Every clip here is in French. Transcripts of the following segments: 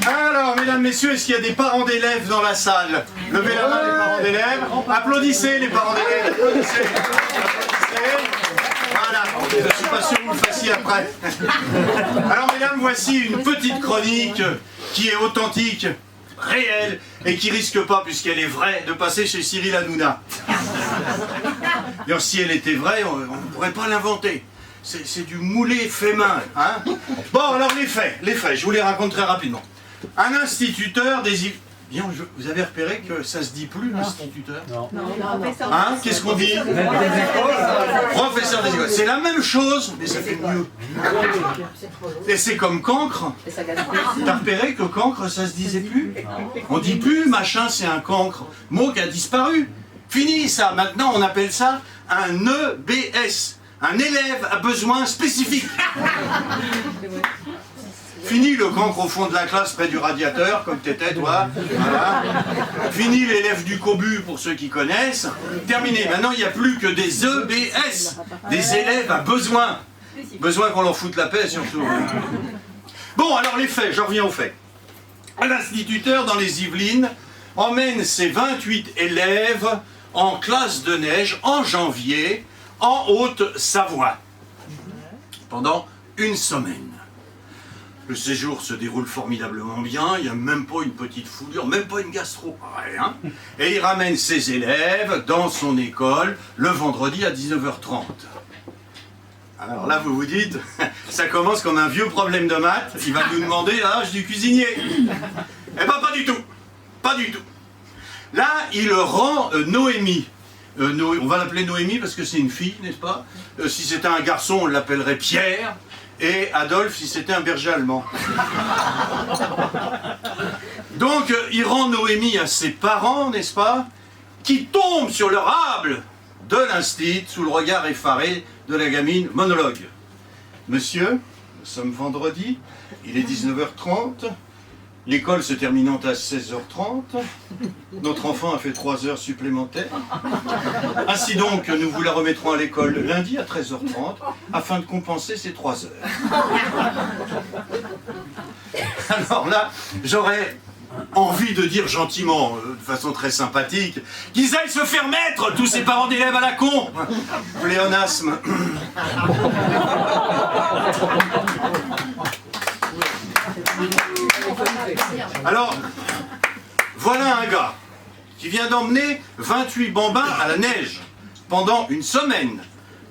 Alors, mesdames, messieurs, est-ce qu'il y a des parents d'élèves dans la salle? Levez la main, les parents d'élèves. Applaudissez, les parents d'élèves. Applaudissez. Voilà, je ne suis pas sûr que vous le fassiez après. Alors, mesdames, voici une petite chronique qui est authentique, réelle, et qui risque pas, puisqu'elle est vraie, de passer chez Cyril Hanouna. D'ailleurs, si elle était vraie, on ne pourrait pas l'inventer. C'est du moulé fait main. Hein. Bon, alors les faits, je vous les raconte très rapidement. Un instituteur des... Bien, vous avez repéré que ça se dit plus, instituteur? Non. Hein? Qu'est-ce qu'on dit? Professeur des écoles. C'est la même chose, mais ça fait mieux. Et c'est comme cancre. T'as repéré que cancre, ça se disait plus? On dit plus, machin, c'est un cancre. Mot qui a disparu. Fini ça. Maintenant, on appelle ça un EBS. Un élève à besoin spécifique. Fini le cancre au fond de la classe près du radiateur, comme t'étais toi. Voilà. Fini l'élève du cobu pour ceux qui connaissent. Terminé. Maintenant, il n'y a plus que des EBS. Des élèves à besoin. Besoin qu'on leur foute la paix, surtout. Bon, alors les faits, je reviens aux faits. Un instituteur dans les Yvelines emmène ses 28 élèves en classe de neige en janvier en Haute-Savoie pendant une semaine. Le séjour se déroule formidablement bien, il n'y a même pas une petite foulure, même pas une gastro, rien. Et il ramène ses élèves dans son école le vendredi à 19h30. Alors là, vous vous dites, ça commence comme un vieux problème de maths, il va nous demander l'âge du cuisinier. Eh ben pas du tout, pas du tout. Là, il rend Noémie. On va l'appeler Noémie parce que c'est une fille, n'est-ce pas? Si c'était un garçon, on l'appellerait Pierre. Et Adolphe si c'était un berger allemand. Donc, il rend Noémie à ses parents, n'est-ce pas? Qui tombent sur le rable de l'instit sous le regard effaré de la gamine monologue. Monsieur, nous sommes vendredi, il est 19h30. L'école se terminant à 16h30, notre enfant a fait 3 heures supplémentaires. Ainsi donc, nous vous la remettrons à l'école le lundi à 13h30 afin de compenser ces 3 heures. Alors là, j'aurais envie de dire gentiment, de façon très sympathique, qu'ils aillent se faire mettre, tous ces parents d'élèves à la con. Pléonasme. Alors, voilà un gars qui vient d'emmener 28 bambins à la neige pendant une semaine.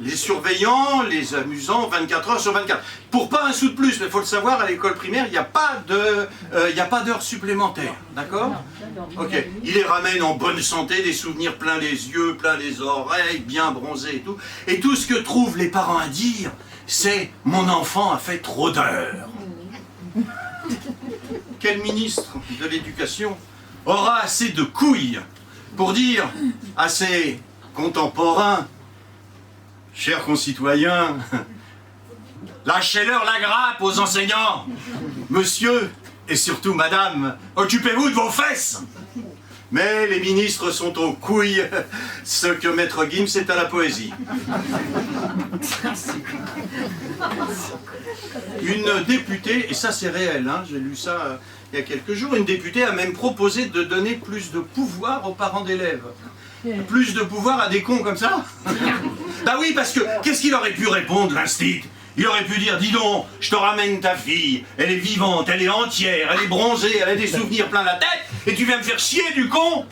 Les surveillants, les amusant 24 heures sur 24. Pour pas un sou de plus, mais il faut le savoir, à l'école primaire, il n'y a pas d'heures supplémentaires. D'accord? Ok. Il les ramène en bonne santé, des souvenirs plein les yeux, plein les oreilles, bien bronzés et tout. Et tout ce que trouvent les parents à dire, c'est « mon enfant a fait trop d'heures ». Quel ministre de l'Éducation aura assez de couilles pour dire à ses contemporains, chers concitoyens, lâchez-leur la grappe aux enseignants, monsieur et surtout madame, occupez-vous de vos fesses. Mais les ministres sont aux couilles, ce que Maître Gims est à la poésie. Une députée, et ça c'est réel, hein, j'ai lu ça il y a quelques jours, une députée a même proposé de donner plus de pouvoir aux parents d'élèves. Plus de pouvoir à des cons comme ça? Bah oui, parce que qu'est-ce qu'il aurait pu répondre, l'instit? Il aurait pu dire, dis donc, je te ramène ta fille, elle est vivante, elle est entière, elle est bronzée, elle a des souvenirs plein la tête, et tu viens me faire chier du con?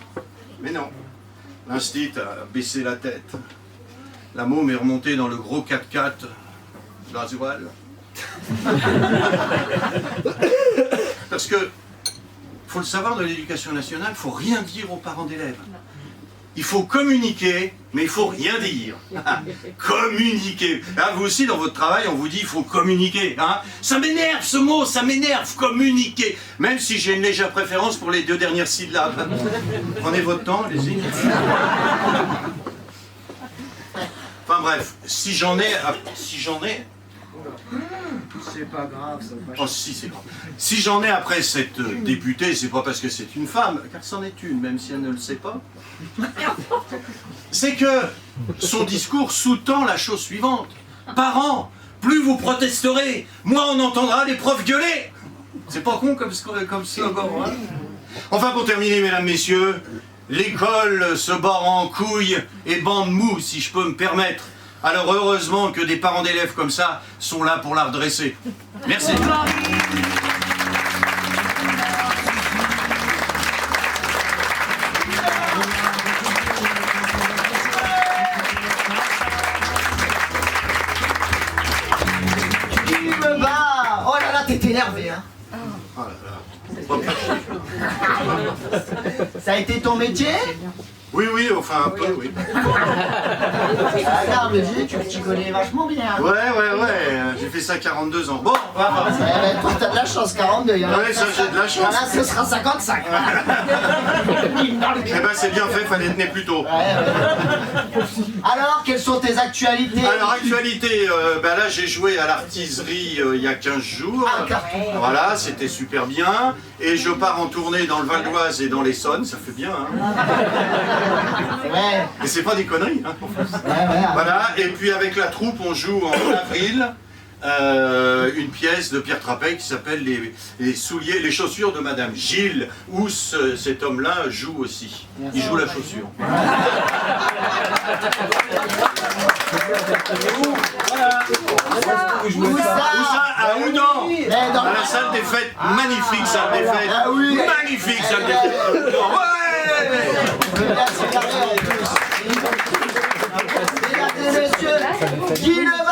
Mais non, l'instit a baissé la tête. La môme est remontée dans le gros 4x4 gasoil. Parce que, faut le savoir, de l'éducation nationale, il ne faut rien dire aux parents d'élèves. Il faut communiquer, mais il ne faut rien dire. Communiquer. Hein, vous aussi, dans votre travail, on vous dit il faut communiquer. Hein. Ça m'énerve ce mot, ça m'énerve, communiquer. Même si j'ai une légère préférence pour les 2 dernières syllabes. Prenez votre temps, allez-y. Enfin bref, si j'en ai, C'est pas grave, ça va pas. Oh si, c'est grave. Si j'en ai après cette députée, c'est pas parce que c'est une femme, car c'en est une, même si elle ne le sait pas. C'est que son discours sous-tend la chose suivante. Parents, plus vous protesterez, moins on entendra les profs gueuler. C'est pas con comme slogan, hein. Enfin, pour terminer, mesdames, messieurs, l'école se barre en couilles et bande mou, si je peux me permettre. Alors heureusement que des parents d'élèves comme ça sont là pour la redresser. Merci. Il me bat. Oh là là, t'es énervé, hein. Oh là là. Pas facile. Ça a été ton métier? Oui, oui, enfin un peu, oui. Regarde, me dis, tu connais vachement bien. Ouais, j'ai fait ça 42 ans. Bon, voilà. Toi, t'as de la chance, 42. Il y en a Ouais, ça, j'ai de la chance. Il y en a, ce sera 55. Eh ben, c'est bien fait, fallait tenir plus tôt. Alors, quelles sont tes actualités? Alors, actualité, ben là, j'ai joué à l'artiserie il y a 15 jours. Ah, carton. Voilà, c'était super bien. Et je pars en tournée dans le Val d'Oise et dans l'Essonne, ça fait bien, hein. Ouais. Et c'est pas des conneries, hein. Ouais. Voilà, et puis avec la troupe, on joue en avril une pièce de Pierre Trapey qui s'appelle les souliers, les chaussures de Madame Gilles, où cet homme-là joue aussi. Il joue la chaussure. Où ça? À Oudan, Mais dans à la salle des fêtes, magnifique salle des fêtes, Ah oui. magnifique salle des fêtes. Ouais. Mesdames et messieurs, Guy Leval.